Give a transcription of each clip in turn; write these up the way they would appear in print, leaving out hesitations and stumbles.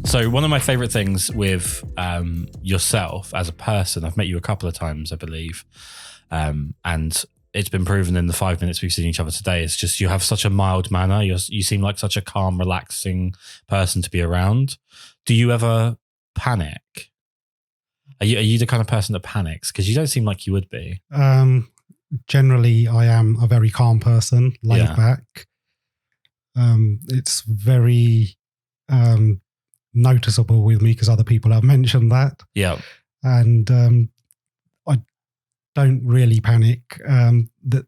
So one of my favorite things with yourself as a person, I've met you a couple of times, I believe, and it's been proven in the 5 minutes we've seen each other today, is just you have such a mild manner. You seem like such a calm, relaxing person to be around. Do you ever panic? Are you the kind of person that panics? Because you don't seem like you would be. Generally, I am a very calm person, laid back. It's very noticeable with me because other people have mentioned that. Yeah. And I don't really panic.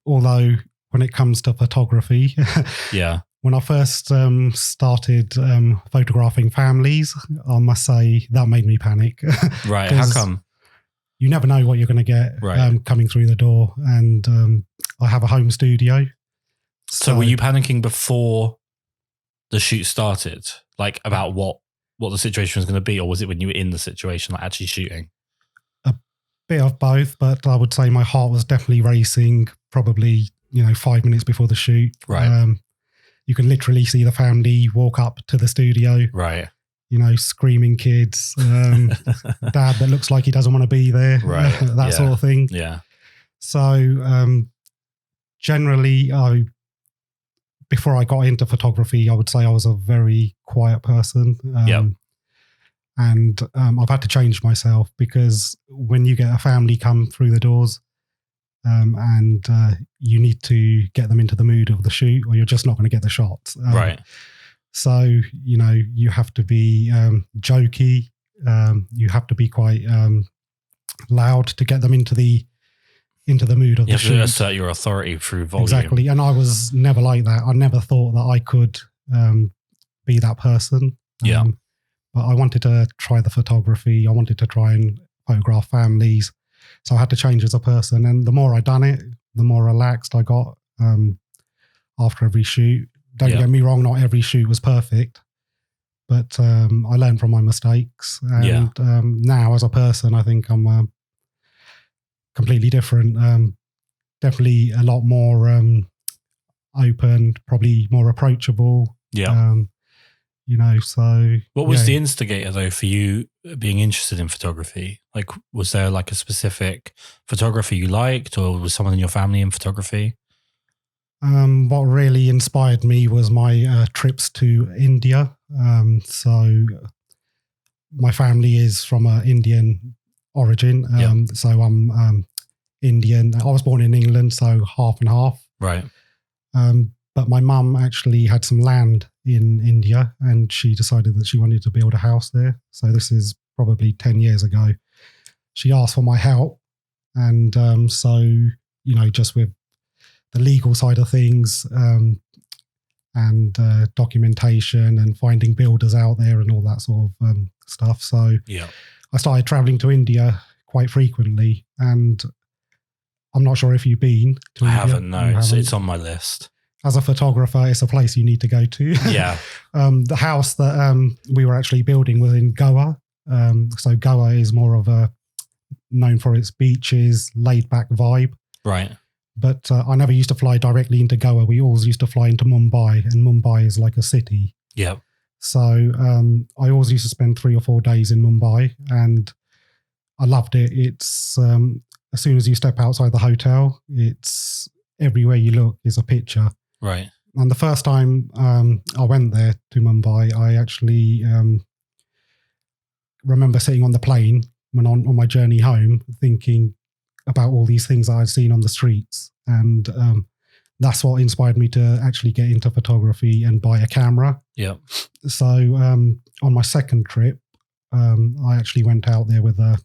Although when it comes to photography, when I first started photographing families, I must say that made me panic. Right. How come? You never know what you're going to get coming through the door. And I have a home studio. So were you panicking before the shoot started? Like about what the situation was going to be? Or was it when you were in the situation, like actually shooting? A bit of both, but I would say my heart was definitely racing probably, 5 minutes before the shoot. Right. You can literally see the family walk up to the studio. Right. Screaming kids, dad that looks like he doesn't want to be there, that sort of thing. Yeah. So generally, before I got into photography, I would say I was a very quiet person. And I've had to change myself because when you get a family come through the doors and you need to get them into the mood of the shoot or you're just not going to get the shots. Right. So, you have to be jokey. You have to be quite loud to get them into the mood of the shoot. You have to assert your authority through volume. Exactly. And I was never like that. I never thought that I could be that person. But I wanted to try the photography. I wanted to try and photograph families. So I had to change as a person. And the more I done it, the more relaxed I got after every shoot. Don't get me wrong, not every shoot was perfect, but I learned from my mistakes. And now as a person, I think I'm completely different. Definitely a lot more open, probably more approachable. Yeah. So... What was the instigator, though, for you being interested in photography? Like, was there like a specific photographer you liked, or was someone in your family in photography? What really inspired me was my trips to India. So my family is from an Indian origin. So I'm Indian. I was born in England, so half and half. Right. But my mum actually had some land in India and she decided that she wanted to build a house there. So this is probably 10 years ago. She asked for my help. And so, just with the legal side of things and documentation and finding builders out there and all that sort of stuff. So I started traveling to India quite frequently, and I'm not sure if you've been to India. I haven't, no. It's on my list. As a photographer, it's a place you need to go to. Yeah. The house that we were actually building was in Goa. So Goa is more of known for its beaches, laid back vibe. Right. But I never used to fly directly into Goa. We always used to fly into Mumbai, and Mumbai is like a city. Yeah. So I always used to spend 3 or 4 days in Mumbai, and I loved it. It's as soon as you step outside the hotel, it's everywhere you look is a picture. Right. And the first time I went there to Mumbai, I actually remember sitting on the plane when on my journey home, thinking about all these things that I'd seen on the streets. And that's what inspired me to actually get into photography and buy a camera. Yeah. So on my second trip, I actually went out there with a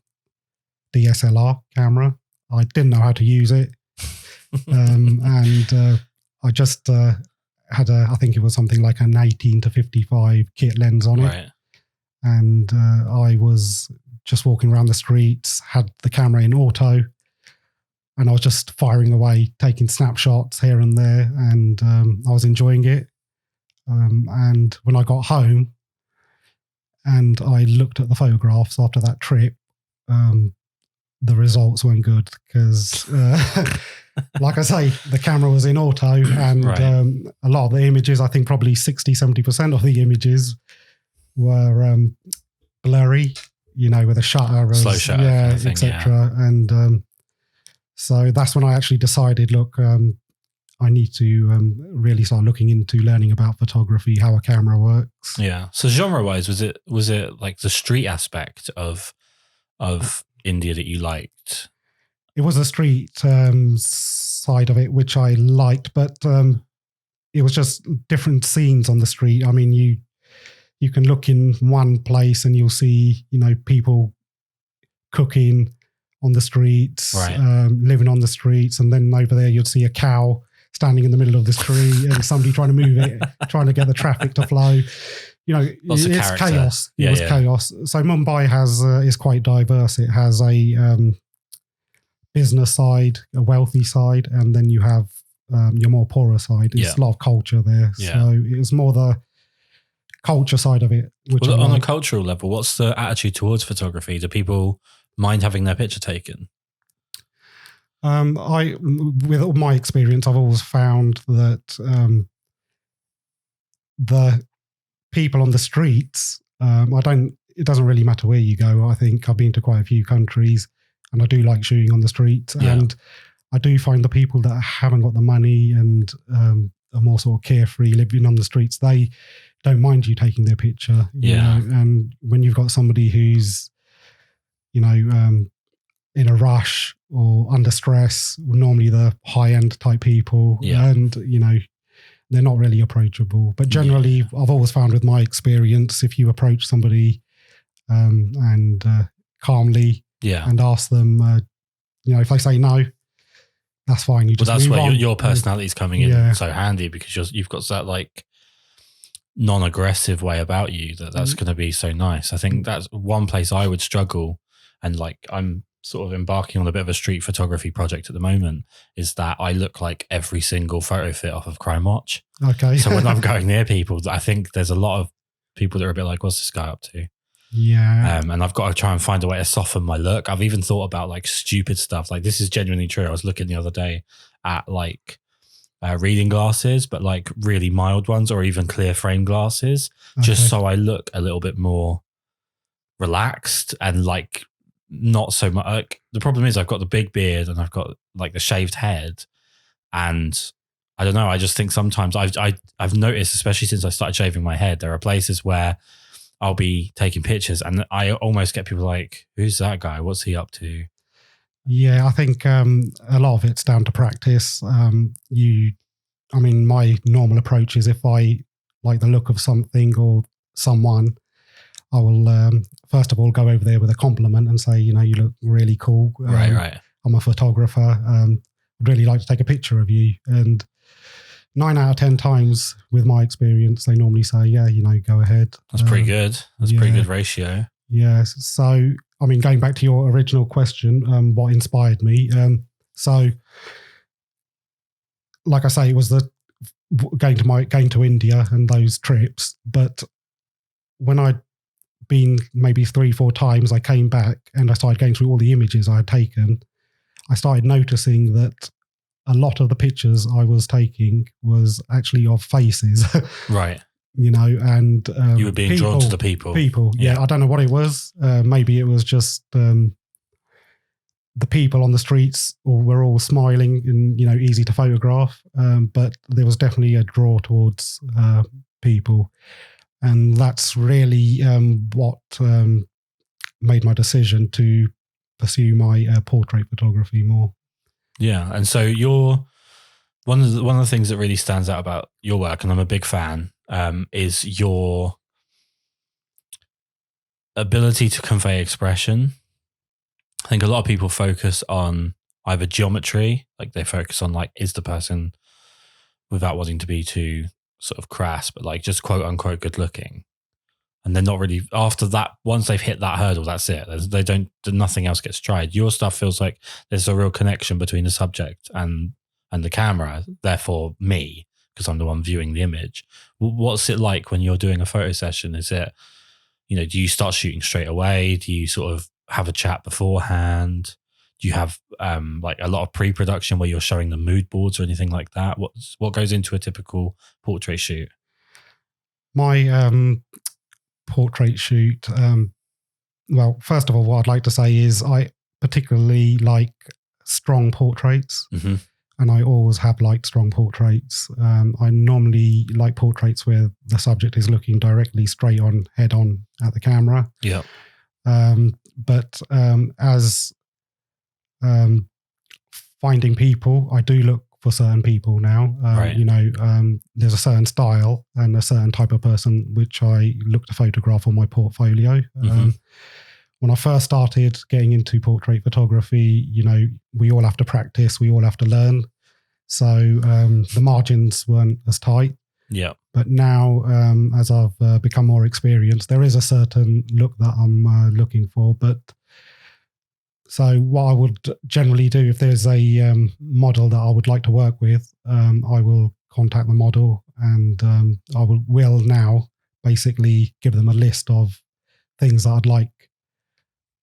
DSLR camera. I didn't know how to use it. And I just had I think it was something like an 18 to 55 kit lens on it. Right. And I was just walking around the streets, had the camera in auto, and I was just firing away, taking snapshots here and there, and I was enjoying it. And when I got home, and I looked at the photographs after that trip, the results weren't good because, like I say, the camera was in auto, and a lot of the images, I think probably 60-70% of the images were blurry, with a shutter, slow shutter, yeah, kind of thing, etc. And so that's when I actually decided, look, I need to really start looking into learning about photography, how a camera works. Yeah. So genre-wise, was it like the street aspect of India that you liked? It was the street side of it, which I liked, but it was just different scenes on the street. I mean, you can look in one place and you'll see, people cooking on the streets, living on the streets, and then over there you'd see a cow standing in the middle of the street and somebody trying to move it, trying to get the traffic to flow. It's chaos. It was chaos. So Mumbai is quite diverse. It has a business side, a wealthy side, and then you have your more poorer side. There's a lot of culture there. Yeah. So it was more the culture side of it. Well, on a cultural level, what's the attitude towards photography? Do people mind having their picture taken? With all my experience, I've always found that the people on the streets, it doesn't really matter where you go. I think I've been to quite a few countries and I do like shooting on the streets. Yeah. And I do find the people that haven't got the money and are more sort of carefree living on the streets, they don't mind you taking their picture. You know? And when you've got somebody who's, in a rush or under stress, normally the high-end type people, and they're not really approachable. But generally, I've always found with my experience, if you approach somebody and calmly and ask them, if they say no, that's fine. You just that's move where on. Your personality is coming in so handy, because you've got that like non-aggressive way about you that's going to be so nice. I think that's one place I would struggle, and like I'm sort of embarking on a bit of a street photography project at the moment, is that I look like every single photo fit off of Crime Watch. Okay. So when I'm going near people, I think there's a lot of people that are a bit like, what's this guy up to? Yeah. And I've got to try and find a way to soften my look. I've even thought about like stupid stuff. Like, this is genuinely true. I was looking the other day at like reading glasses, but like really mild ones, or even clear frame glasses, just so I look a little bit more relaxed and like not so much. Like, the problem is I've got the big beard and I've got like the shaved head, and I don't know. I just think sometimes I've noticed, especially since I started shaving my head, there are places where I'll be taking pictures and I almost get people like, who's that guy? What's he up to? Yeah, I think a lot of it's down to practice. My normal approach is, if I like the look of something or someone, I will first of all go over there with a compliment and say, you look really cool. Right. I'm a photographer. I'd really like to take a picture of you. And 9 out of 10 times, with my experience, they normally say, yeah, go ahead. That's pretty good. That's a pretty good ratio. Yeah. So, going back to your original question, what inspired me? So, like I say, it was going to India and those trips. But when I'd been maybe 3-4 times, I came back and I started going through all the images I had taken. I started noticing that a lot of the pictures I was taking was actually of faces. Right. And you were being drawn to the people. Yeah. I don't know what it was. Maybe it was just the people on the streets were all smiling and, easy to photograph. But there was definitely a draw towards people. And that's really what made my decision to pursue my portrait photography more. Yeah, and so you're one of the things that really stands out about your work, and I'm a big fan, is your ability to convey expression. I think a lot of people focus on either geometry, like they focus on like, is the person, without wanting to be too sort of crass, but like just quote unquote good looking. And they're not really, after that, once they've hit that hurdle, that's it. Nothing else gets tried. Your stuff feels like there's a real connection between the subject and the camera, therefore me, because I'm the one viewing the image. What's it like when you're doing a photo session? Is it do you start shooting straight away? Do you sort of have a chat beforehand? Do you have like a lot of pre-production where you're showing the mood boards or anything like that? What goes into a typical portrait shoot? My portrait shoot, well, first of all, what I'd like to say is I particularly like strong portraits, and I always have liked strong portraits. I normally like portraits where the subject is looking directly straight on, head on at the camera. Yeah. But as finding people, I do look for certain people now. Right. There's a certain style and a certain type of person which I look to photograph on my portfolio. When I first started getting into portrait photography, we all have to practice, we all have to learn. So the margins weren't as tight. Yeah. But now, as I've become more experienced, there is a certain look that I'm looking for. But so what I would generally do, if there's a model that I would like to work with, I will contact the model, and I will now basically give them a list of things that I'd like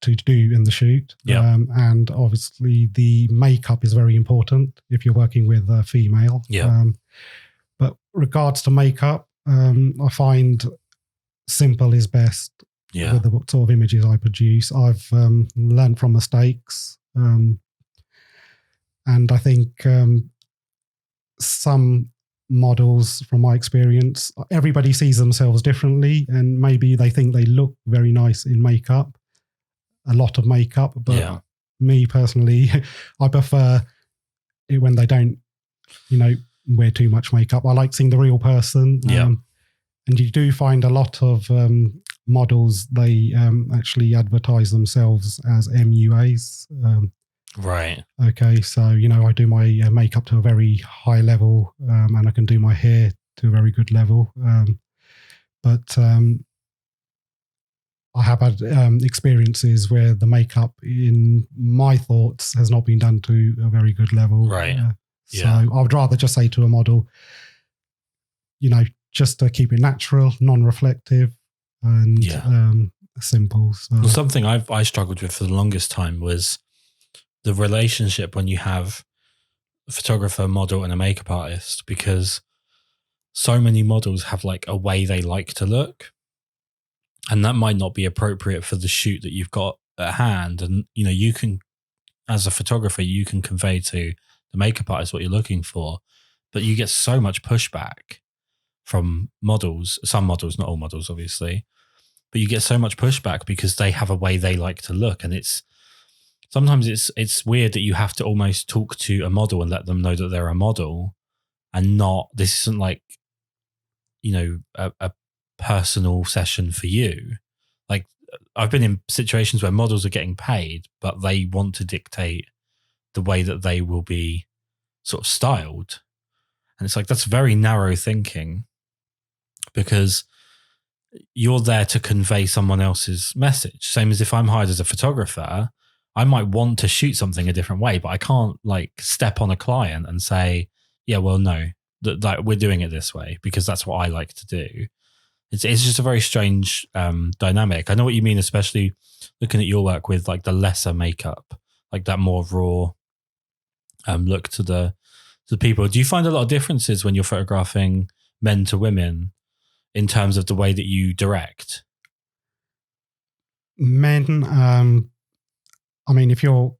to do in the shoot. Yeah. And obviously the makeup is very important if you're working with a female. Yeah. But regards to makeup, I find simple is best with the sort of images I produce. I've learned from mistakes. And I think some models, from my experience, everybody sees themselves differently, and maybe they think they look very nice in makeup, a lot of makeup. But me personally, I prefer it when they don't, wear too much makeup. I like seeing the real person. And you do find a lot of models, they actually advertise themselves as MUAs. Right. Okay, so, I do my makeup to a very high level, and I can do my hair to a very good level. But I have had experiences where the makeup, in my thoughts, has not been done to a very good level. Right. So I would rather just say to a model, just to keep it natural, non-reflective, and simple. So. Well, something I struggled with for the longest time was the relationship when you have a photographer, model, and a makeup artist, because so many models have like a way they like to look, and that might not be appropriate for the shoot that you've got at hand. And, you can, as a photographer, you can convey to the makeup artist what you're looking for, but you get so much pushback from models, some models, not all models, obviously, but you get so much pushback because they have a way they like to look. And sometimes it's weird that you have to almost talk to a model and let them know that they're a model, and not, this isn't like, a personal session for you. Like, I've been in situations where models are getting paid, but they want to dictate the way that they will be sort of styled. And it's like, that's very narrow thinking, because you're there to convey someone else's message. Same as if I'm hired as a photographer, I might want to shoot something a different way, but I can't like step on a client and say, yeah, well, no, like we're doing it this way because that's what I like to do. It's just a very strange dynamic. I know what you mean, especially looking at your work with like the lesser makeup, like that more raw look to the people. Do you find a lot of differences when you're photographing men to women in terms of the way that you direct? Men, I mean, if you're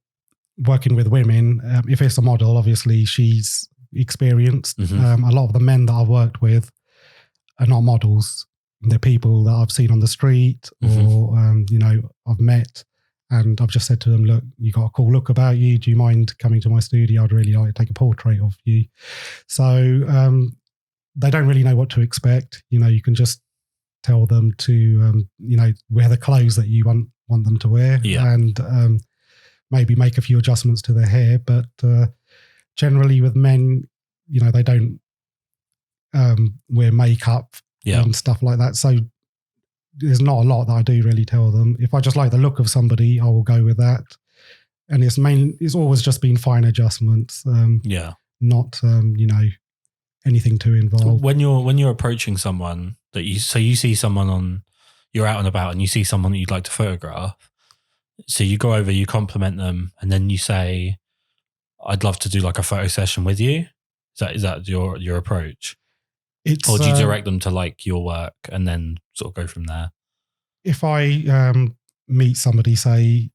working with women, if it's a model, obviously she's experienced. A lot of the men that I've worked with are not models. They're people that I've seen on the street or, I've met, and I've just said to them, look, you got a cool look about you. Do you mind coming to my studio? I'd really like to take a portrait of you. So they don't really know what to expect. You can just tell them to, wear the clothes that you want them to wear, and maybe make a few adjustments to their hair. But generally with men, they don't wear makeup and stuff like that. So there's not a lot that I do really tell them. If I just like the look of somebody, I will go with that. And it's always just been fine adjustments. Not, anything too involved. When you're approaching someone that you see someone on, you're out and about and you see someone that you'd like to photograph. So you go over, you compliment them, and then you say, I'd love to do like a photo session with you. Is that your approach? Or do you direct them to like your work and then sort of go from there? If I meet somebody, say,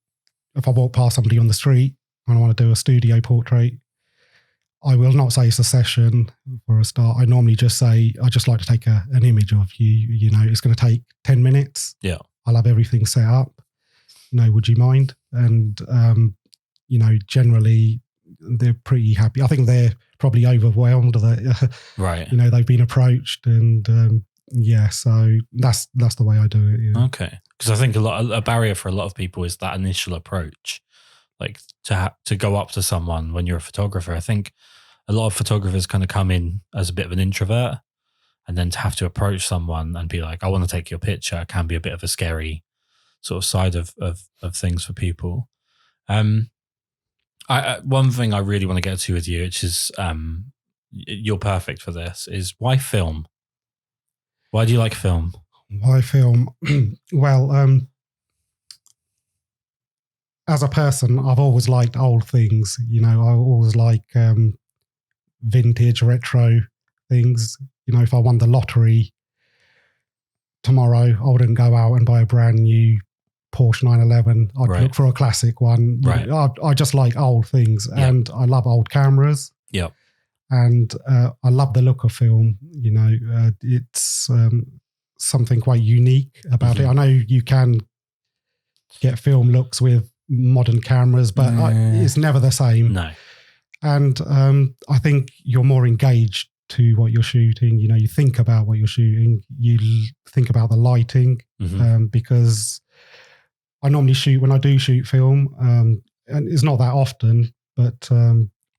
if I walk past somebody on the street and I want to do a studio portrait, I will not say it's a session for a start. I normally just say, I'd just like to take an image of you. You know, it's going to take 10 minutes. Yeah. I'll have everything set up. You know, would you mind? And, you know, generally they're pretty happy. I think they're probably overwhelmed that, right. You know, they've been approached and, yeah, so that's the way I do it. Yeah. Okay. Because I think a barrier for a lot of people is that initial approach. Like to go up to someone when you're a photographer. I think a lot of photographers kind of come in as a bit of an introvert, and then to have to approach someone and be like, I want to take your picture, can be a bit of a scary sort of side of things for people. One thing I really want to get to with you, which is you're perfect for this, is why film? Why do you like film? Why film? Well, as a person, I've always liked old things. You know, I always like vintage, retro things. You know, if I won the lottery tomorrow, I wouldn't go out and buy a brand new Porsche 911. I'd look for a classic one. Right. You know, I just like old things, and I love old cameras. Yep. And I love the look of film. You know, it's something quite unique about it. I know you can get film looks with modern cameras, but it's never the same. No. And I think you're more engaged to what you're shooting. You know, you think about what you're shooting. You think about the lighting, because I normally shoot, when I do shoot film, and it's not that often, but,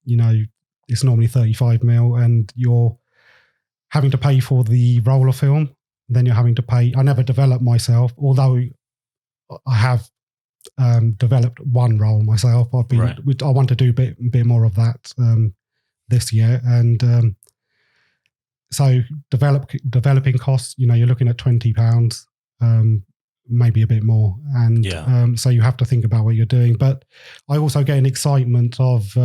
you know, it's normally 35 mil and you're having to pay for the roll of film. Then you're having to pay. I never developed myself, although I have developed one roll myself. I've been, I want to do a bit more of that this year. And so developing costs, you know, you're looking at £20, maybe a bit more. And so you have to think about what you're doing. But I also get an excitement of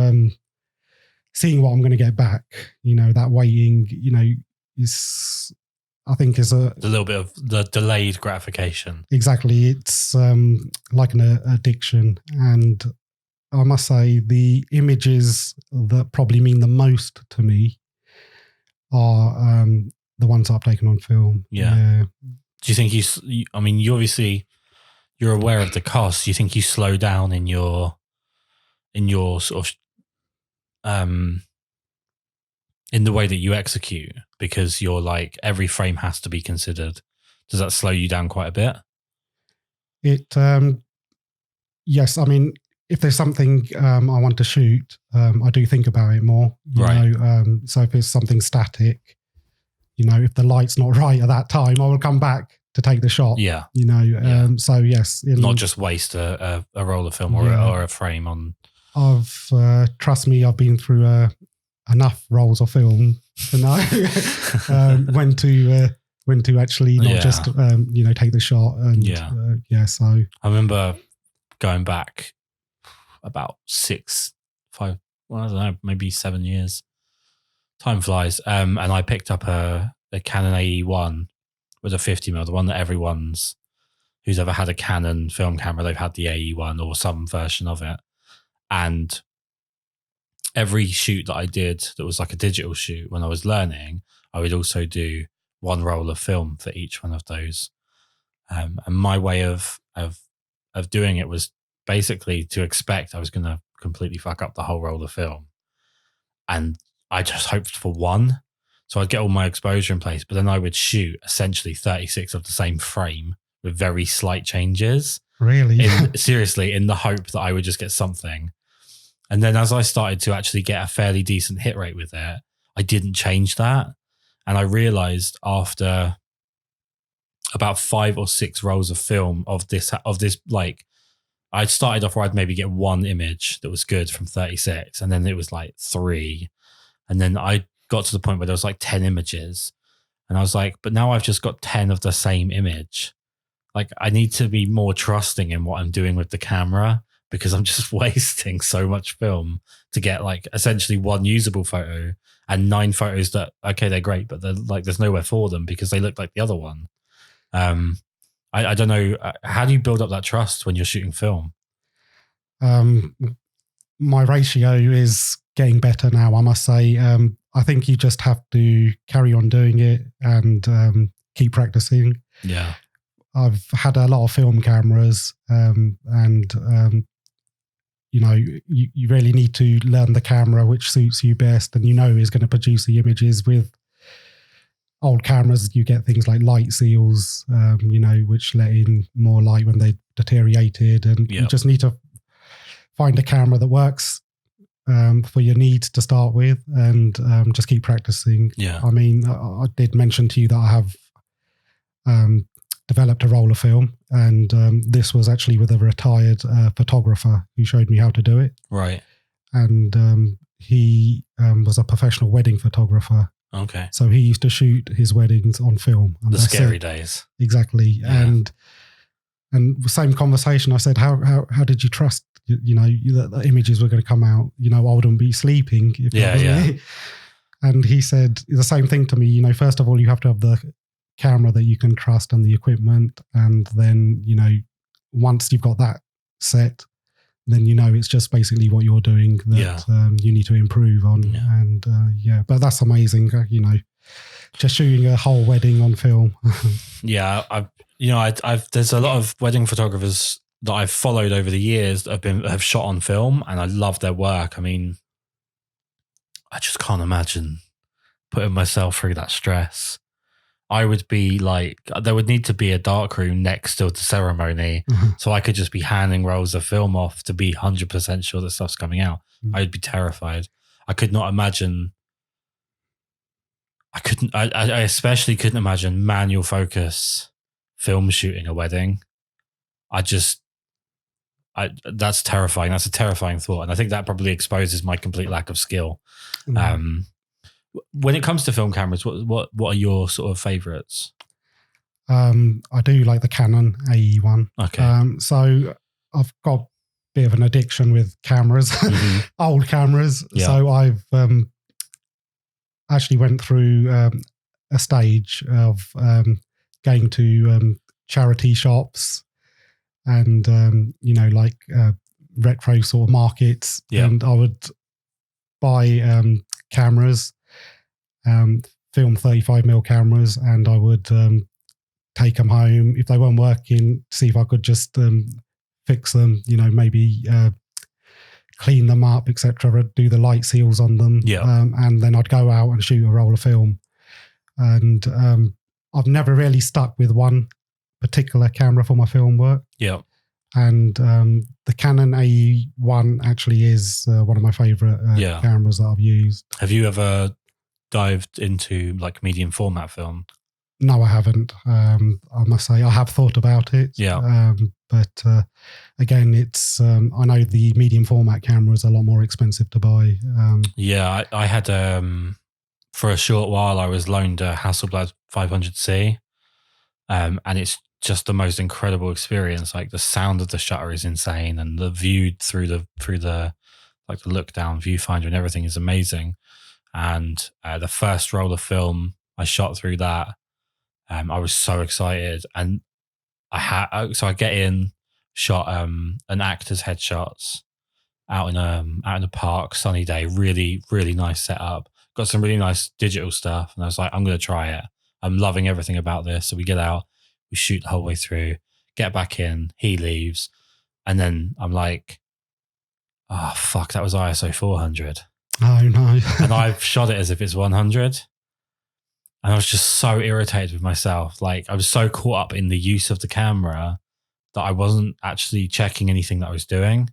seeing what I'm going to get back. You know, that waiting, you know, is, I think, is a little bit of the delayed gratification. Exactly. It's like an addiction. And I must say the images that probably mean the most to me are the ones I've taken on film. Yeah. Do you think I mean, you obviously, you're aware of the cost. Do you think you slow down in your sort of, in the way that you execute, because you're like, every frame has to be considered? Does that slow you down quite a bit? Yes. I mean, if there's something I want to shoot, I do think about it more. You know, so if it's something static, you know, if the light's not right at that time, I will come back to take the shot. Yeah. You know, so yes. Not just waste a roll of film or a frame on. Trust me, I've been through enough rolls of film to know when to actually not just you know, take the shot. And so I remember going back about 5, well, I don't know, maybe 7 years. Time flies. And I picked up a Canon AE1 with a 50mm, the one that who's ever had a Canon film camera, they've had the AE1 or some version of it. And every shoot that I did that was like a digital shoot when I was learning, I would also do one roll of film for each one of those. And my way of doing it was basically to expect I was going to completely fuck up the whole roll of film. And I just hoped for one. So I'd get all my exposure in place, but then I would shoot essentially 36 of the same frame with very slight changes. Really? Seriously, in the hope that I would just get something. And then as I started to actually get a fairly decent hit rate with it, I didn't change that. And I realized after about 5 or 6 rolls of film of this, like, I'd started off where I'd maybe get one image that was good from 36, and then it was like 3. And then I got to the point where there was like 10 images. And I was like, but now I've just got 10 of the same image. like I need to be more trusting in what I'm doing with the camera, because I'm just wasting so much film to get like essentially one usable photo and 9 photos that, okay, they're great, but they're like, there's nowhere for them because they look like the other one. I don't know. How do you build up that trust when you're shooting film? My ratio is getting better now, I must say. I think you just have to carry on doing it and keep practicing. Yeah. I've had a lot of film cameras you know, you really need to learn the camera which suits you best and you know is going to produce the images. With old cameras, you get things like light seals, you know, which let in more light when they deteriorated. And you just need to find a camera that works for your needs to start with and just keep practicing. Yeah. I mean, I did mention to you that I have developed a roll of film, and this was actually with a retired photographer who showed me how to do it. Right. And he was a professional wedding photographer. Okay. So he used to shoot his weddings on film. And the scary days. Exactly. Yeah. And the same conversation, I said, how did you trust, you know, that the images were going to come out? You know, I wouldn't be sleeping. If me. And he said the same thing to me. You know, first of all, you have to have the camera that you can trust and the equipment. And then, you know, once you've got that set, then, you know, it's just basically what you're doing that you need to improve on. Yeah. And but that's amazing, you know, just shooting a whole wedding on film. Yeah. I've there's a lot of wedding photographers that I've followed over the years that have shot on film, and I love their work. I mean, I just can't imagine putting myself through that stress. I would be like, there would need to be a darkroom next to the ceremony so I could just be handing rolls of film off to be 100% sure that stuff's coming out. I would be terrified. I could not imagine. I especially couldn't imagine manual focus film shooting a wedding. That's terrifying. That's a terrifying thought. And I think that probably exposes my complete lack of skill. When it comes to film cameras, what are your sort of favorites? I do like the Canon AE one. Okay. So I've got a bit of an addiction with cameras, old cameras. Yeah. So I've actually went through a stage of going to charity shops and, you know, like retro sort of markets. Yeah. And I would buy cameras, film 35mm cameras, and I would take them home. If they weren't working, see if I could just fix them, you know, maybe clean them up, etc., do the light seals on them. Yeah. And then I'd go out and shoot a roll of film. And I've never really stuck with one particular camera for my film work. Yeah. And the Canon AE1 actually is one of my favorite cameras that I've used. Have you ever dived into like medium format film? No, I haven't. I must say I have thought about it. Yeah. But again, it's I know the medium format camera is a lot more expensive to buy. Yeah, I had for a short while I was loaned a Hasselblad 500C, and it's just the most incredible experience. Like the sound of the shutter is insane, and the view through the like the look down viewfinder and everything is amazing. And the first roll of film I shot through that, I was so excited, and I get in, shot an actor's headshots out in a park, sunny day, really really nice setup. Got some really nice digital stuff, and I was like, I'm going to try it. I'm loving everything about this. So we get out, we shoot the whole way through, get back in, he leaves, and then I'm like, oh fuck, that was ISO 400. Oh no! And I've shot it as if it's 100. And I was just so irritated with myself. Like I was so caught up in the use of the camera that I wasn't actually checking anything that I was doing.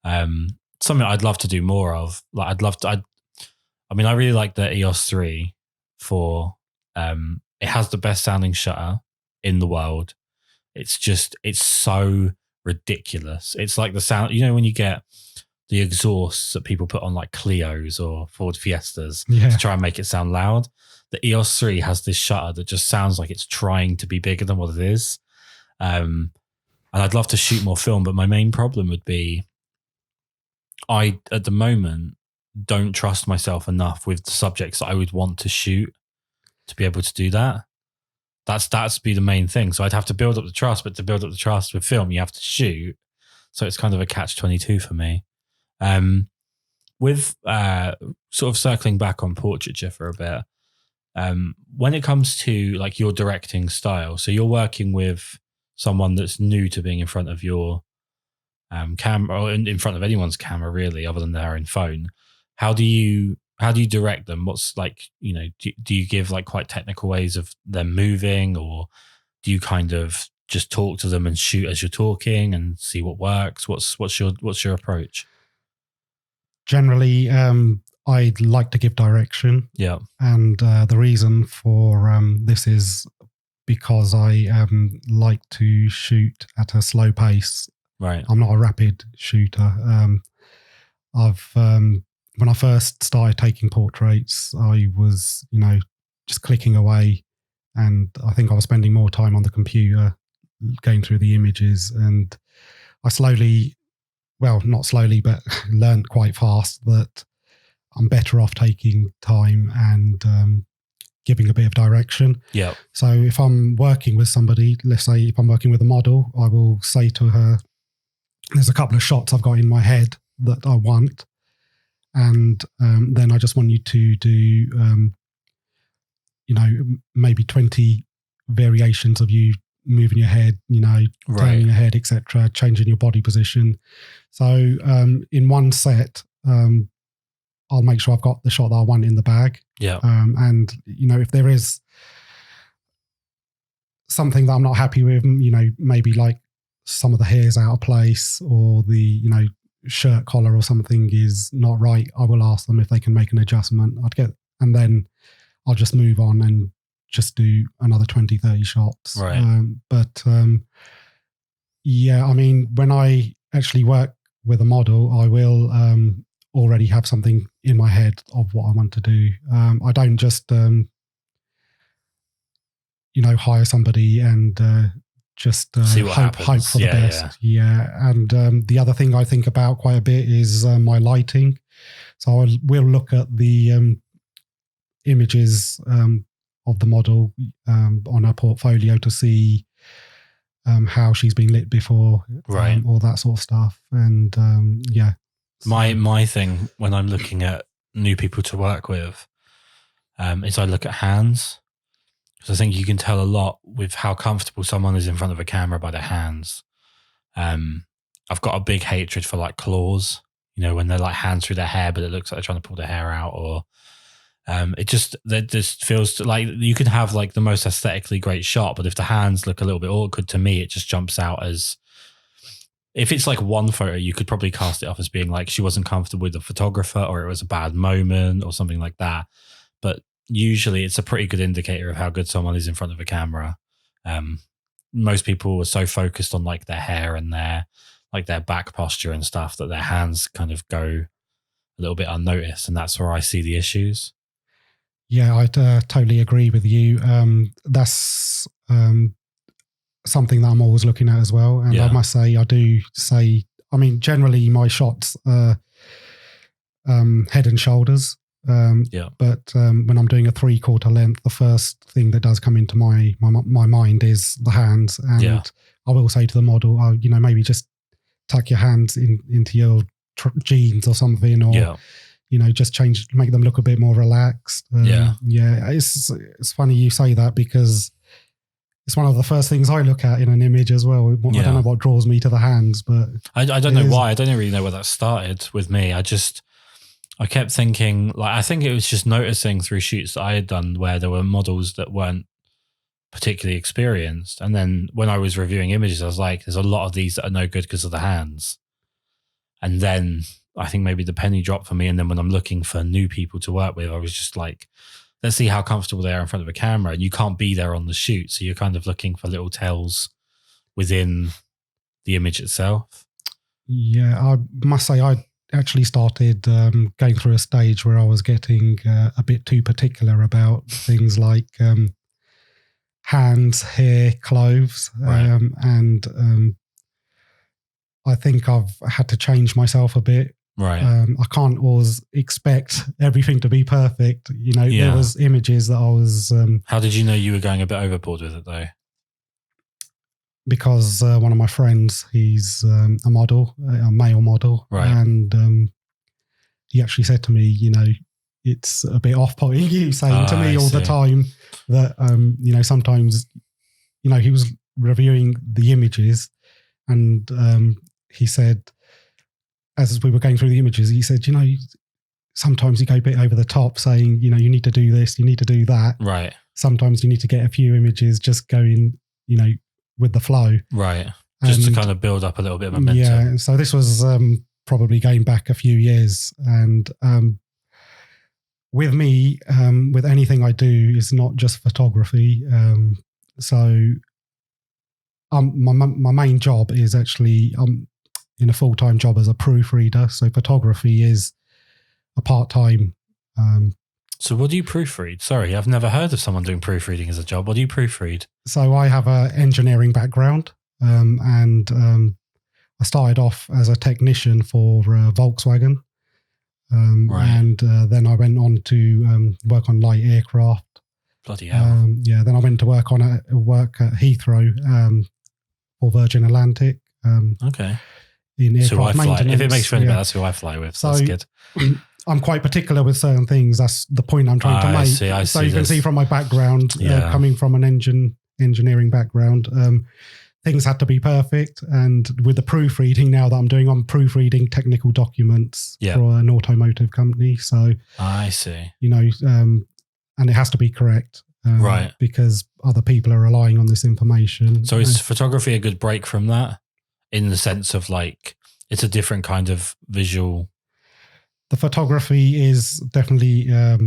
Something I'd love to do more of. Like I mean, I really like the EOS 3 for, it has the best sounding shutter in the world. It's so ridiculous. It's like the sound, you know, when you get the exhausts that people put on like Clios or Ford Fiestas to try and make it sound loud. The EOS 3 has this shutter that just sounds like it's trying to be bigger than what it is. And I'd love to shoot more film, but my main problem would be I, at the moment, don't trust myself enough with the subjects that I would want to shoot to be able to do that. That's be the main thing. So I'd have to build up the trust, but to build up the trust with film, you have to shoot. So it's kind of a catch-22 for me. With sort of circling back on portraiture for a bit, when it comes to like your directing style, so you're working with someone that's new to being in front of your camera, or in front of anyone's camera really, other than their own phone. How do you direct them? What's like, do you give like quite technical ways of them moving, or do you kind of just talk to them and shoot as you're talking and see what works? What's your approach? Generally, I'd like to give direction. Yeah. And the reason for this is because I like to shoot at a slow pace. Right. I'm not a rapid shooter. When I first started taking portraits, I was, just clicking away, and I think I was spending more time on the computer going through the images, and I not slowly, but learned quite fast that I'm better off taking time and giving a bit of direction. Yeah. So if I'm working with somebody, let's say if I'm working with a model, I will say to her, there's a couple of shots I've got in my head that I want. And then I just want you to do, maybe 20 variations of you moving your head, turning your head, etc., changing your body position. So in one set, I'll make sure I've got the shot that I want in the bag. Yeah. And, if there is something that I'm not happy with, maybe like some of the hair's out of place, or the, shirt collar or something is not right, I will ask them if they can make an adjustment. And then I'll just move on and just do another 20, 30 shots. Right. When I actually work with a model, I will already have something in my head of what I want to do. I don't just, hire somebody and just hope for the best. Yeah. And the other thing I think about quite a bit is my lighting. So we'll look at the images of the model on her portfolio to see how she's been lit before, right? All that sort of stuff. And my thing when I'm looking at new people to work with is I look at hands. I think you can tell a lot with how comfortable someone is in front of a camera by their hands. I've got a big hatred for like claws, when they're like hands through their hair, but it looks like they're trying to pull their hair out, or that just feels like you can have like the most aesthetically great shot, but if the hands look a little bit awkward, to me, it just jumps out as, if it's like one photo, you could probably cast it off as being like she wasn't comfortable with the photographer, or it was a bad moment or something like that. But usually it's a pretty good indicator of how good someone is in front of a camera. Most people are so focused on like their hair and their back posture and stuff that their hands kind of go a little bit unnoticed, and that's where I see the issues. Yeah, I totally agree with you. That's something that I'm always looking at as well. And I must say, generally my shots are head and shoulders. But when I'm doing a 3/4 length, the first thing that does come into my mind is the hands. And I will say to the model, maybe just tuck your hands into your jeans or something, or just make them look a bit more relaxed. It's funny you say that, because it's one of the first things I look at in an image as well. I don't know what draws me to the hands, but I don't know why. I don't really know where that started with me. I kept thinking, I think it was just noticing through shoots that I had done where there were models that weren't particularly experienced. And then when I was reviewing images, I was like, there's a lot of these that are no good because of the hands. And then I think maybe the penny dropped for me. And then when I'm looking for new people to work with, I was just like, let's see how comfortable they are in front of a camera. And you can't be there on the shoot. So you're kind of looking for little tells within the image itself. Yeah, I must say I actually started going through a stage where I was getting a bit too particular about things like hands, hair, clothes. Right. And I think I've had to change myself a bit. Right. I can't always expect everything to be perfect. There was images that I was... How did you know you were going a bit overboard with it though? Because one of my friends, he's a model, a male model. Right. And he actually said to me, it's a bit off-putting you saying to me all the time that, sometimes, he was reviewing the images and he said, as we were going through the images, he said, sometimes you go a bit over the top saying, you need to do this, you need to do that. Right. Sometimes you need to get a few images just going, with the flow. Right. Just to kind of build up a little bit of momentum. Yeah. So this was probably going back a few years. And with me, with anything I do, it's not just photography. So my main job is actually in a full-time job as a proofreader. So photography is a part-time. So what do you proofread? Sorry, I've never heard of someone doing proofreading as a job. What do you proofread? So I have an engineering background and I started off as a technician for Volkswagen. Right. And then I went on to work on light aircraft. Bloody hell. Then I went to work at Heathrow for Virgin Atlantic. Okay. In aircraft maintenance. If it makes you feel better, that's who I fly with. So that's good. I'm quite particular with certain things. That's the point I'm trying to make. I so see you can see from my background, coming from an engineering background, things had to be perfect. And with the proofreading now that I'm doing, I'm proofreading technical documents for an automotive company. So I see. And it has to be correct. Right. Because other people are relying on this information. So is photography a good break from that? In the sense of like, it's a different kind of visual. The photography is definitely a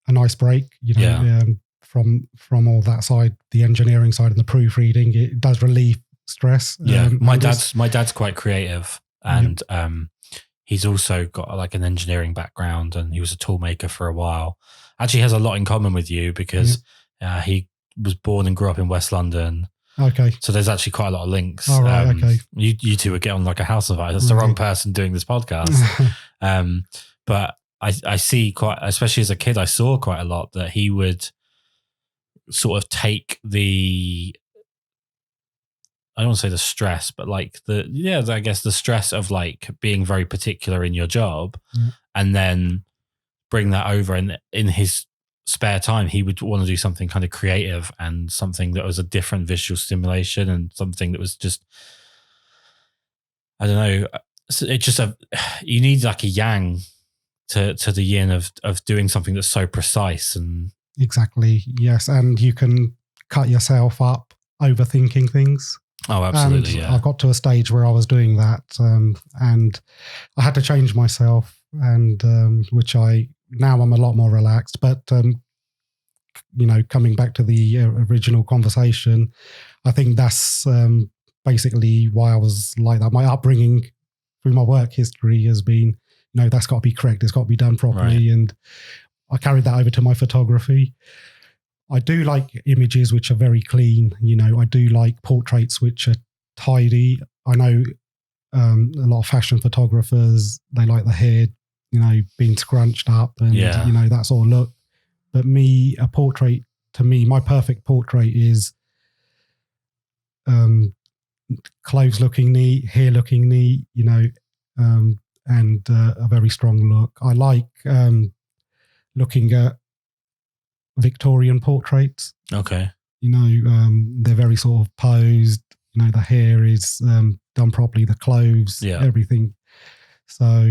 nice break, from all that side, the engineering side and the proofreading. It does relieve stress. Yeah, my dad's quite creative, and he's also got like an engineering background, and he was a tool maker for a while. Actually, has a lot in common with you because he was born and grew up in West London. Okay. So there's actually quite a lot of links. All right, okay. You two would get on like a house of ice. That's the wrong person doing this podcast. But I see quite, especially as a kid, I saw quite a lot that he would sort of take the, I don't want to say the stress, but like I guess the stress of like being very particular in your job and then bring that over and in his spare time, he would want to do something kind of creative and something that was a different visual stimulation and something that was just, I don't know. It's just you need like a yang to the yin of doing something that's so precise and exactly. Yes. And you can cut yourself up overthinking things. Oh, absolutely. And I got to a stage where I was doing that. And I had to change myself and, now I'm a lot more relaxed, but, coming back to the original conversation, I think that's basically why I was like that. My upbringing through my work history has been, that's got to be correct. It's got to be done properly. Right. And I carried that over to my photography. I do like images which are very clean. I do like portraits which are tidy. I know a lot of fashion photographers, they like the hair, being scrunched up and, that sort of look. But my perfect portrait is clothes looking neat, hair looking neat, and a very strong look. I like looking at Victorian portraits. Okay. They're very sort of posed, the hair is done properly, the clothes, everything. So,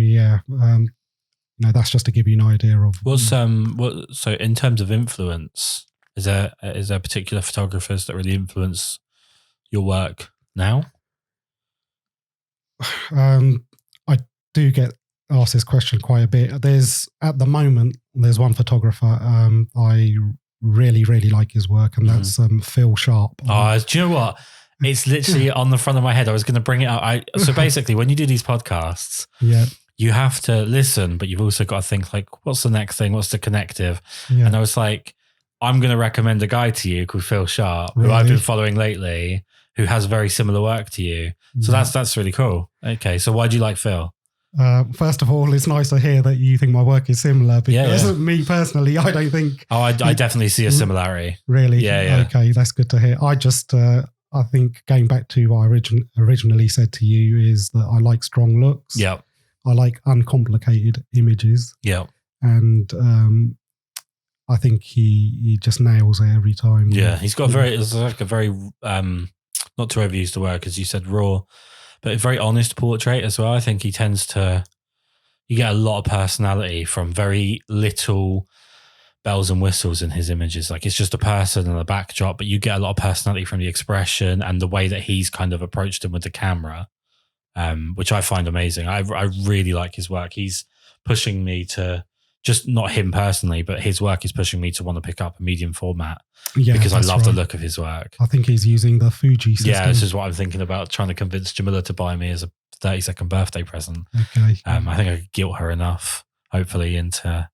that's just to give you an idea of so in terms of influence, is there particular photographers that really influence your work now? I do get asked this question quite a bit. At the moment there's one photographer I really, really like his work, and that's Phil Sharp. Do you know what? It's literally on the front of my head. I was going to bring it up. So basically, when you do these podcasts, you have to listen, but you've also got to think like, what's the next thing? What's the connective? Yeah. And I was like, I'm going to recommend a guy to you called Phil Sharp, who I've been following lately, who has very similar work to you. So that's really cool. Okay, so why do you like Phil? First of all, it's nice to hear that you think my work is similar, because me personally, I don't think... Oh, I definitely see a similarity. Really? Yeah. Okay, that's good to hear. I think going back to what I originally said to you is that I like strong looks. Yeah. I like uncomplicated images. Yeah. And I think he just nails it every time. Yeah, he's got it's like a very, not to overuse the word because you said raw, but a very honest portrait as well. I think he tends to, you get a lot of personality from very little bells and whistles in his images. Like it's just a person and a backdrop, but you get a lot of personality from the expression and the way that he's kind of approached him with the camera, which I find amazing. I really like his work. He's pushing me to, just not him personally, but his work is pushing me to want to pick up a medium format because I love the look of his work. I think he's using the Fuji system. Yeah, this is what I'm thinking about, trying to convince Jamila to buy me as a 32nd birthday present. Okay. I think I could guilt her enough, hopefully, into,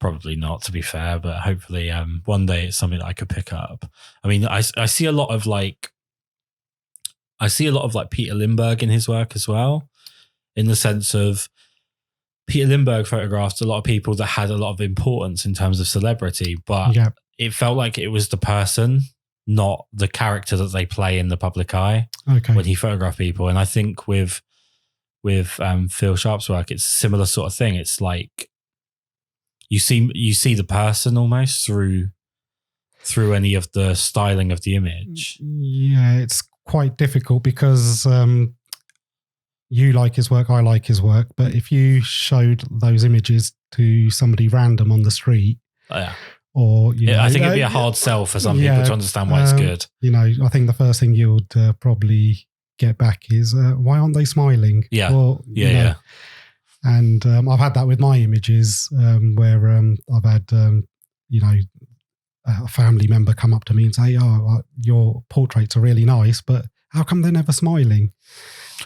probably not to be fair, but hopefully one day it's something that I could pick up. I mean, I see a lot of like Peter Lindbergh in his work as well, in the sense of Peter Lindbergh photographed a lot of people that had a lot of importance in terms of celebrity, but it felt like it was the person, not the character that they play in the public eye when he photographed people. And I think with Phil Sharp's work, it's a similar sort of thing. It's like you see the person almost through any of the styling of the image. Yeah, it's quite difficult because you like his work, I like his work, but if you showed those images to somebody random on the street, or I think it'd be a hard sell for some people to understand why it's good. I think the first thing you would probably get back is why aren't they smiling? Yeah, or, And I've had that with my images, where I've had a family member come up to me and say, "Oh, your portraits are really nice, but how come they're never smiling?"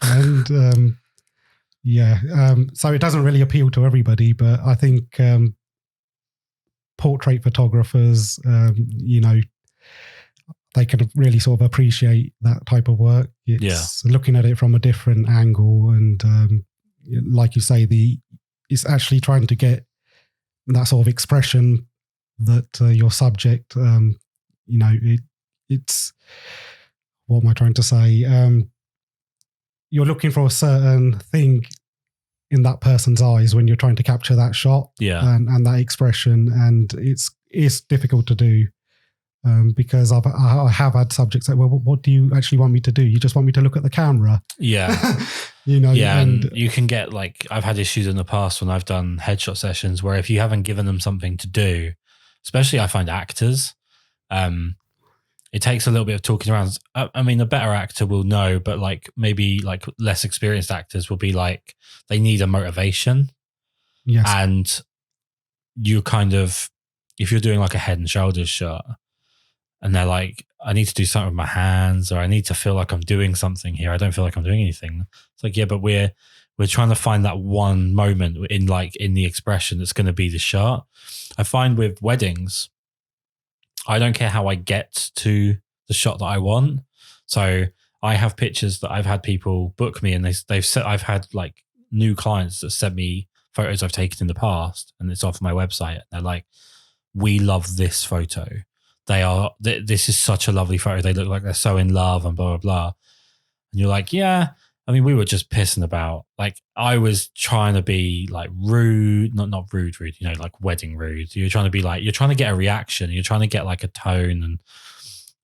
And so it doesn't really appeal to everybody, but I think portrait photographers, they can really sort of appreciate that type of work. It's looking at it from a different angle, and like you say, it's actually trying to get that sort of expression that your subject, it's, what am I trying to say? You're looking for a certain thing in that person's eyes when you're trying to capture that shot and that expression. And it's difficult to do because I have had subjects that, well, what do you actually want me to do? You just want me to look at the camera? Yeah. And you can get like, I've had issues in the past when I've done headshot sessions where if you haven't given them something to do, especially I find actors, it takes a little bit of talking around. I mean, a better actor will know, but like maybe like less experienced actors will be like, they need a motivation. Yes. And you kind of, if you're doing like a head and shoulders shot and they're like, I need to do something with my hands, or I need to feel like I'm doing something here. I don't feel like I'm doing anything. It's like, yeah, but we're trying to find that one moment in the expression that's going to be the shot. I find with weddings, I don't care how I get to the shot that I want. So I have pictures that I've had people book me, and they've said, I've had like new clients that sent me photos I've taken in the past, and it's off my website. They're like, we love this photo. This is such a lovely photo. They look like they're so in love and blah, blah, blah. And you're like, yeah, I mean, we were just pissing about. Like I was trying to be like rude, not rude, like wedding rude. You're trying to be like, you're trying to get a reaction. You're trying to get like a tone,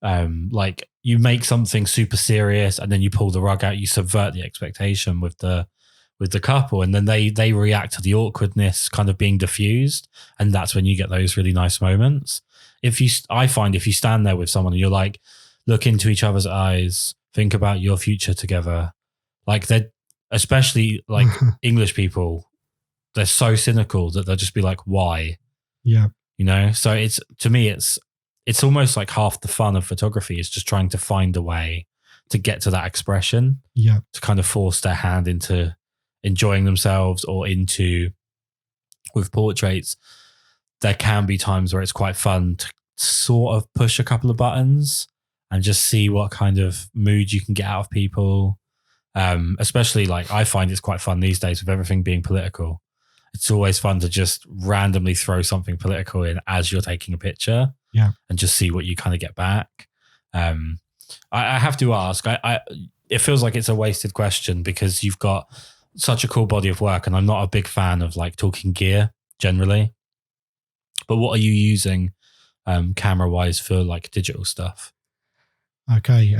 and like you make something super serious and then you pull the rug out, you subvert the expectation with the couple, and then they react to the awkwardness kind of being diffused. And that's when you get those really nice moments. I find if you stand there with someone and you're like, look into each other's eyes, think about your future together. Like they're, especially like English people, they're so cynical that they'll just be like, why? Yeah. So it's, to me, it's almost like half the fun of photography is just trying to find a way to get to that expression. Yeah. To kind of force their hand into enjoying themselves, or with portraits, there can be times where it's quite fun sort of push a couple of buttons and just see what kind of mood you can get out of people. Especially like I find it's quite fun these days with everything being political. It's always fun to just randomly throw something political in as you're taking a picture, and just see what you kind of get back. I have to ask, it feels like it's a wasted question because you've got such a cool body of work, and I'm not a big fan of like talking gear generally. But what are you using camera wise for like digital stuff? Okay.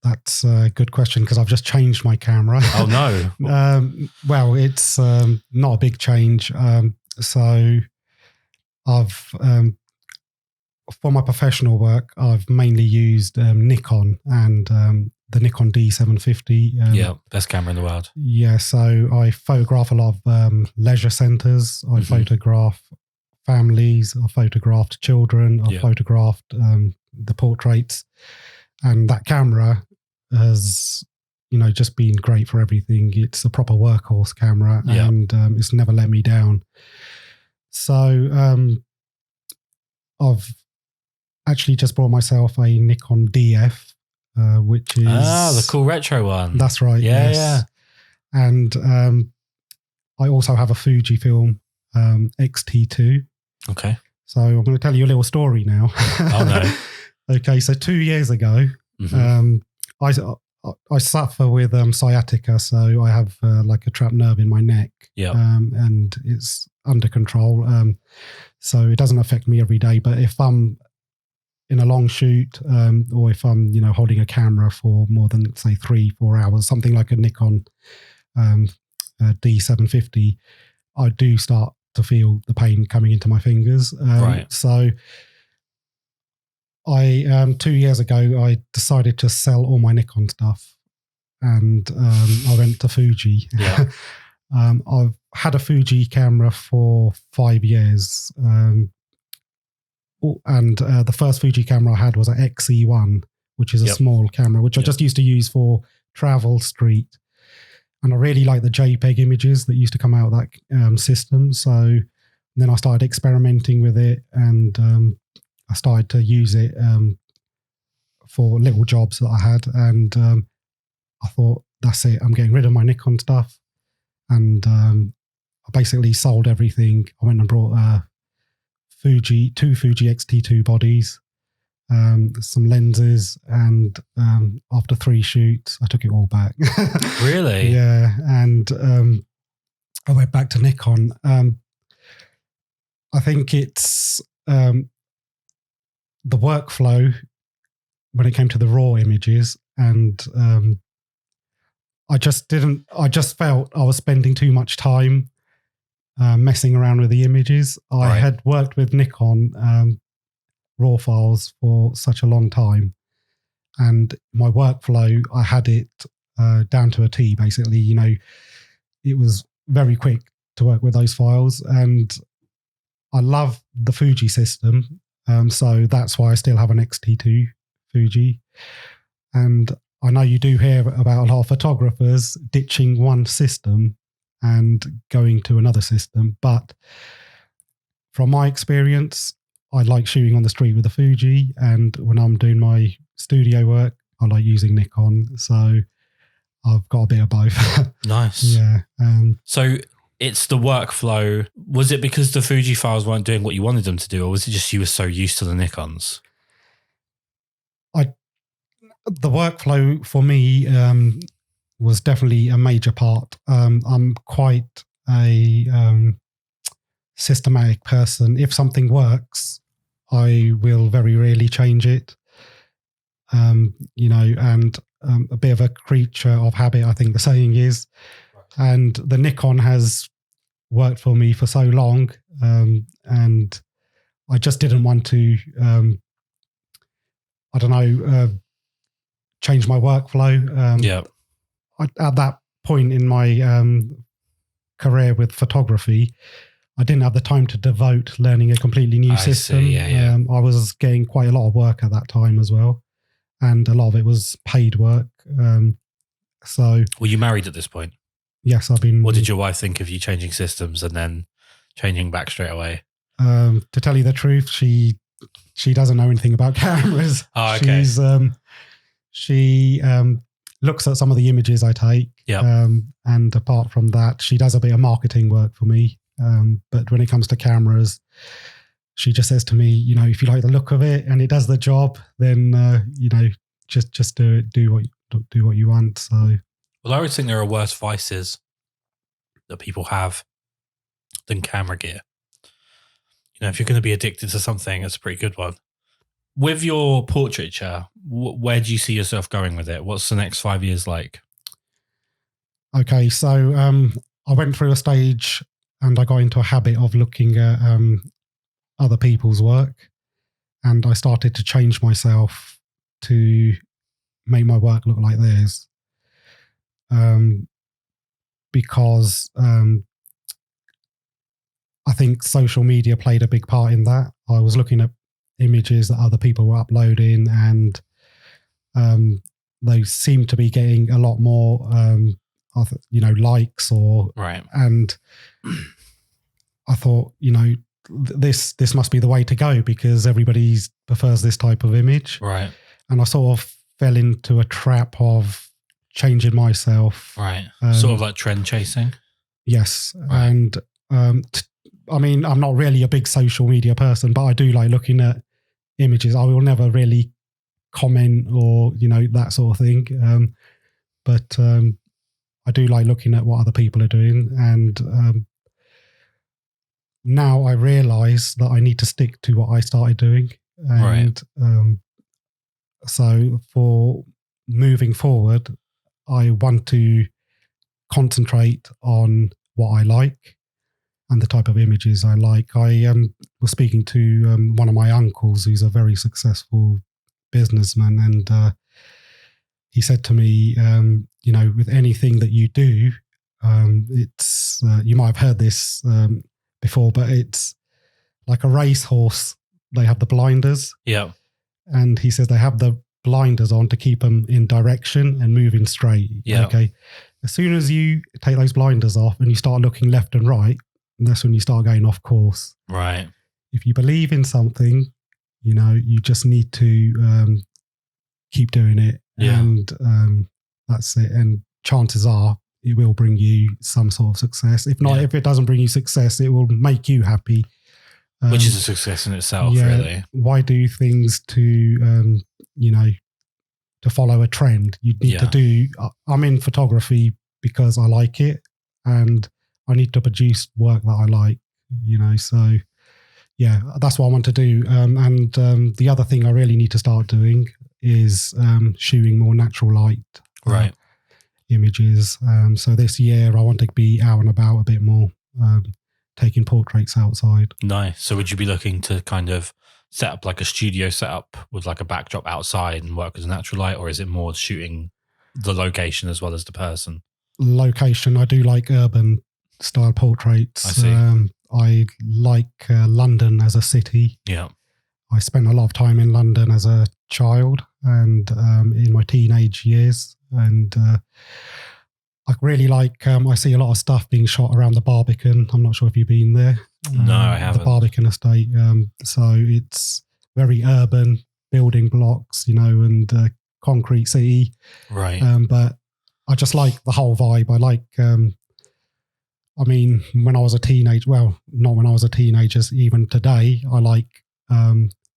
That's a good question because I've just changed my camera. Oh, no. Well, it's not a big change. So I've, for my professional work, I've mainly used Nikon and the Nikon D750. Best camera in the world. Yeah, so I photograph a lot of leisure centres. I photograph families. I photographed children. I photographed the portraits. And that camera has, just been great for everything. It's a proper workhorse camera, and it's never let me down. So I've actually just bought myself a Nikon DF, which is the cool retro one. That's right. Yes. And I also have a Fujifilm X-T2. Okay. So I'm going to tell you a little story now. Oh no. Okay, so 2 years ago, I suffer with sciatica, so I have like a trapped nerve in my neck, and it's under control. So it doesn't affect me every day, but if I'm in a long shoot, or if I'm holding a camera for more than say 3-4 hours, something like a Nikon D750, I do start to feel the pain coming into my fingers. Right. So I 2 years ago I decided to sell all my Nikon stuff, and I went to Fuji. Yeah. I've had a Fuji camera for 5 years, and the first Fuji camera I had was an XE1, which is a small camera, which I just used to use for travel, street, and I really like the JPEG images that used to come out of that system. So then I started experimenting with it, and I started to use it for little jobs that I had, and I thought, that's it, I'm getting rid of my Nikon stuff. And I basically sold everything. I went and brought two Fuji X-T2 bodies, some lenses, and after 3 shoots, I took it all back. Really? Yeah, and I went back to Nikon. I think it's the workflow when it came to the raw images, and I just felt I was spending too much time messing around with the images. I had worked with Nikon raw files for such a long time, and my workflow, I had it down to a T, basically. It was very quick to work with those files, and I love the Fuji system. So that's why I still have an X-T2 Fuji. And I know you do hear about a lot of photographers ditching one system and going to another system. But from my experience, I like shooting on the street with a Fuji. And when I'm doing my studio work, I like using Nikon. So I've got a bit of both. Nice. Yeah. So it's the workflow. Was it because the Fuji files weren't doing what you wanted them to do, or was it just you were so used to the Nikons? The workflow for me was definitely a major part. I'm quite a systematic person. If something works, I will very rarely change it. And a bit of a creature of habit, I think the saying is. And the Nikon has worked for me for so long, and I just didn't want to, change my workflow. At that point in my career with photography, I didn't have the time to devote learning a completely new system. I was getting quite a lot of work at that time as well, and a lot of it was paid work. So, were you married at this point? Yes, I've been. What did your wife think of you changing systems and then changing back straight away? To tell you the truth, she she doesn't know anything about cameras. Oh, okay. She looks at some of the images I take. Yep. And apart from that, she does a bit of marketing work for me. But when it comes to cameras, she just says to me, you know, if you like the look of it and it does the job, then you know, just do it. Do what you want. So, well, I always think there are worse vices that people have than camera gear. You know, if you're going to be addicted to something, it's a pretty good one. With your portraiture, where do you see yourself going with it? What's the next 5 years like? Okay, so I went through a stage and I got into a habit of looking at other people's work, and I started to change myself to make my work look like theirs. Because I think social media played a big part in that. I was looking at images that other people were uploading, and they seemed to be getting a lot more, you know, likes or right. And I thought, you know, this must be the way to go because everybody prefers this type of image, right? And I sort of fell into a trap of changing myself, right? Sort of like trend chasing. Yes, right. And I mean, I'm not really a big social media person, but I do like looking at images. I will never really comment or, you know, that sort of thing. But I do like looking at what other people are doing. And now I realize that I need to stick to what I started doing. And so for moving forward, I want to concentrate on what I like and the type of images I like. I was speaking to one of my uncles who's a very successful businessman, and he said to me, you know, with anything that you do, it's you might have heard this before, but it's like a racehorse. They have the blinders. Yeah. And he says they have the blinders on to keep them in direction and moving straight. Yeah. Okay. As soon as you take those blinders off and you start looking left and right, that's when you start going off course. Right. If you believe in something, you know, you just need to keep doing it. Yeah. And that's it. And chances are it will bring you some sort of success. If not, if it doesn't bring you success, it will make you happy. Which is a success in itself, really. Why do things to, you know, to follow a trend? You need to do, I'm in photography because I like it and I need to produce work that I like, you know, so yeah, that's what I want to do. And the other thing I really need to start doing is shooting more natural light images. So this year I want to be out and about a bit more, taking portraits outside. Nice. So would you be looking to kind of set up like a studio setup with like a backdrop outside and work with natural light, or is it more shooting the location as well as the person? Location. I do like urban style portraits. I see. I like London as a city. Yeah. I spent a lot of time in London as a child and in my teenage years. And I really like, I see a lot of stuff being shot around the Barbican. I'm not sure if you've been there. No, I haven't. The Barbican estate. So it's very urban, building blocks, you know, and concrete city. Right. But I just like the whole vibe. I like, I mean, when I was a teenager, well, not when I was a teenager, even today, I like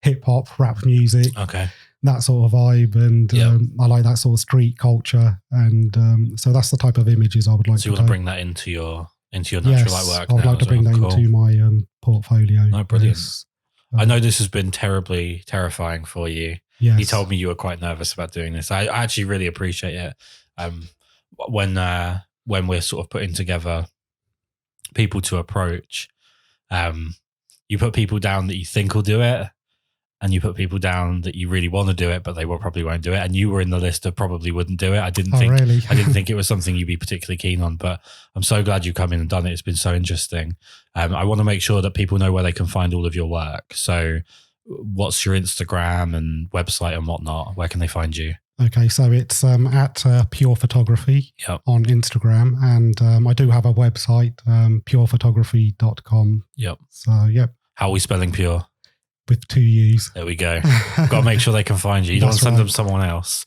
hip hop, rap music. Okay. That sort of vibe, and I like that sort of street culture, and so that's the type of images I would like. So you want to bring that into your natural light work? I would like to bring that into my portfolio. No, brilliant. Yes. I know this has been terribly terrifying for you. Yes. You told me you were quite nervous about doing this. I actually really appreciate it. When we're sort of putting together people to approach, you put people down that you think will do it, and you put people down that you really want to do it, but they probably won't do it. And you were in the list of probably wouldn't do it. I didn't think it was something you'd be particularly keen on, but I'm so glad you come in and done it. It's been so interesting. I want to make sure that people know where they can find all of your work. So what's your Instagram and website and whatnot? Where can they find you? Okay, so it's at Puure Photography on Instagram, and I do have a website, purephotography.com. Yep. So, yep. How are we spelling Puure? with 2 U's. There we go. Got to make sure they can find you. You don't want to send them to someone else.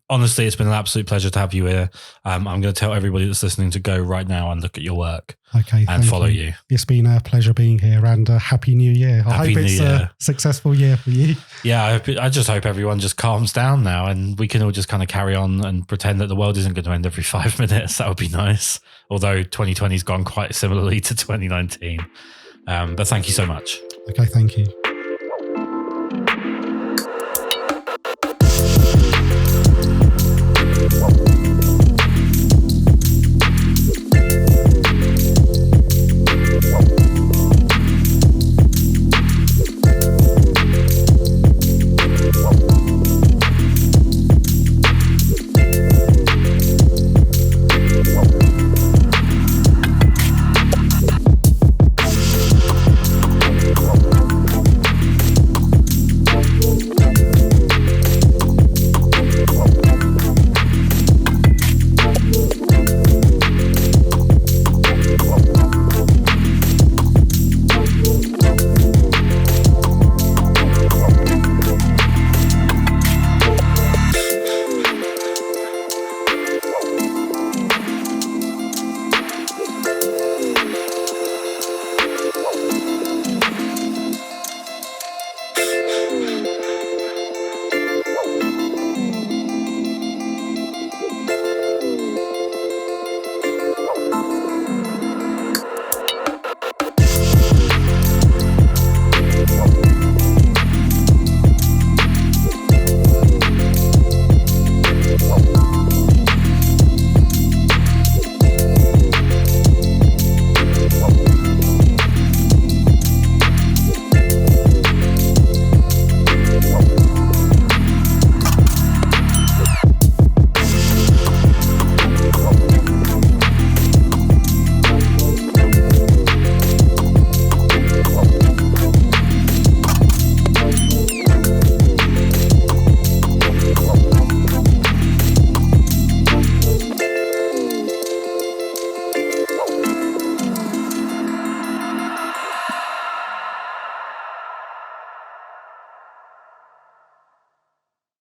Honestly, it's been an absolute pleasure to have you here. I'm going to tell everybody that's listening to go right now and look at your work. Okay, and follow you. It's been a pleasure being here, and Happy New Year. I hope it's a successful year for you. Yeah, I just hope everyone just calms down now and we can all just kind of carry on and pretend that the world isn't going to end every 5 minutes. That would be nice. Although 2020's gone quite similarly to 2019. But thank you so much. Okay, thank you.